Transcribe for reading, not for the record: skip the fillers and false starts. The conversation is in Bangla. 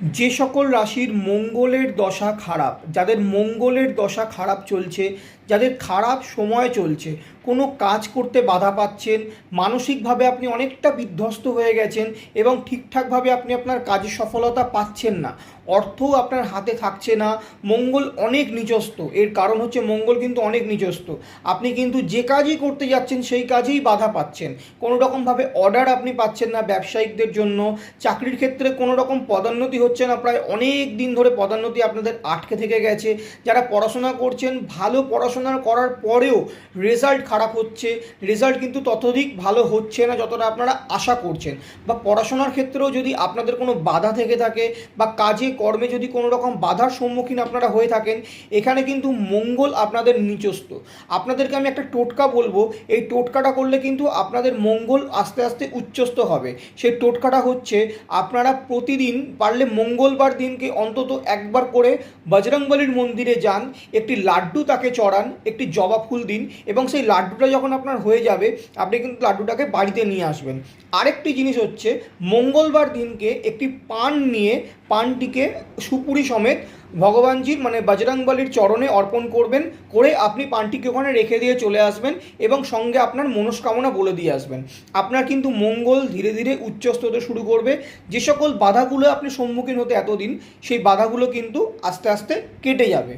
যে সকল রাশির মঙ্গলের দশা খারাপ, যাদের মঙ্গলের দশা খারাপ চলছে, যাদের খারাপ সময় চলছে, কোনো কাজ করতে বাধা পাচ্ছেন, মানসিকভাবে আপনি অনেকটা বিধ্বস্ত হয়ে গেছেন এবং ঠিকঠাকভাবে আপনি আপনার কাজে সফলতা পাচ্ছেন না, অর্থও আপনার হাতে থাকছে না, মঙ্গল অনেক নিচস্ত। এর কারণ হচ্ছে মঙ্গল কিন্তু অনেক নিচস্ত। আপনি কিন্তু যে কাজই করতে যাচ্ছেন সেই কাজেই বাধা পাচ্ছেন, কোনো রকমভাবে অর্ডার আপনি পাচ্ছেন না ব্যবসায়িকদের জন্য। চাকরির ক্ষেত্রে কোনো রকম পদোন্নতি হচ্ছে না, প্রায় অনেক দিন ধরে পদোন্নতি আপনাদের আটকে থেকে গেছে। যারা পড়াশোনা করছেন, ভালো পড়াশোনা করার পরেও রেজাল্ট খারাপ হচ্ছে, রেজাল্ট কিন্তু ততোধিক ভালো হচ্ছে না যতটা আপনারা আশা করছেন। বা পড়াশোনার ক্ষেত্রেও যদি আপনাদের কোনো বাধা থেকে থাকে বা কাজে কর্মে যদি কোনো রকম বাধার সম্মুখীন আপনারা হয়ে থাকেন, এখানে কিন্তু মঙ্গল আপনাদের নিচস্থ। আপনাদেরকে আমি একটা টোটকা বলবো, এই টোটকাটা করলে কিন্তু আপনাদের মঙ্গল আস্তে আস্তে উচ্চস্থ হবে। সেই টোটকাটা হচ্ছে, আপনারা প্রতিদিন পারলে মঙ্গলবার দিনকে অন্তত একবার করে বজরংবলীর মন্দিরে যান, একটি লাড্ডু তাকে চড়ান, একটি জবা ফুল দিন এবং সেই লাড্ডুটা যখন আপনার হয়ে যাবে আপনি কিন্তু লাড্ডুটাকে বাড়িতে নিয়ে আসবেন। আরেকটি জিনিস হচ্ছে, মঙ্গলবার দিনকে একটি পান নিয়ে পানটিকে সুপুরি সমেত ভগবানজির মানে বজরংবলীর চরণে অর্পণ করবেন, করে আপনি পানটিকে ওখানে রেখে দিয়ে চলে আসবেন এবং সঙ্গে আপনার মনস্কামনা বলে দিয়ে আসবেন। আপনার কিন্তু মঙ্গল ধীরে ধীরে উচ্চস্থ হতে শুরু করবে। যে সকল বাধাগুলো আপনি সম্মুখীন হতে এতদিন, সেই বাধাগুলো কিন্তু আস্তে আস্তে কেটে যাবে।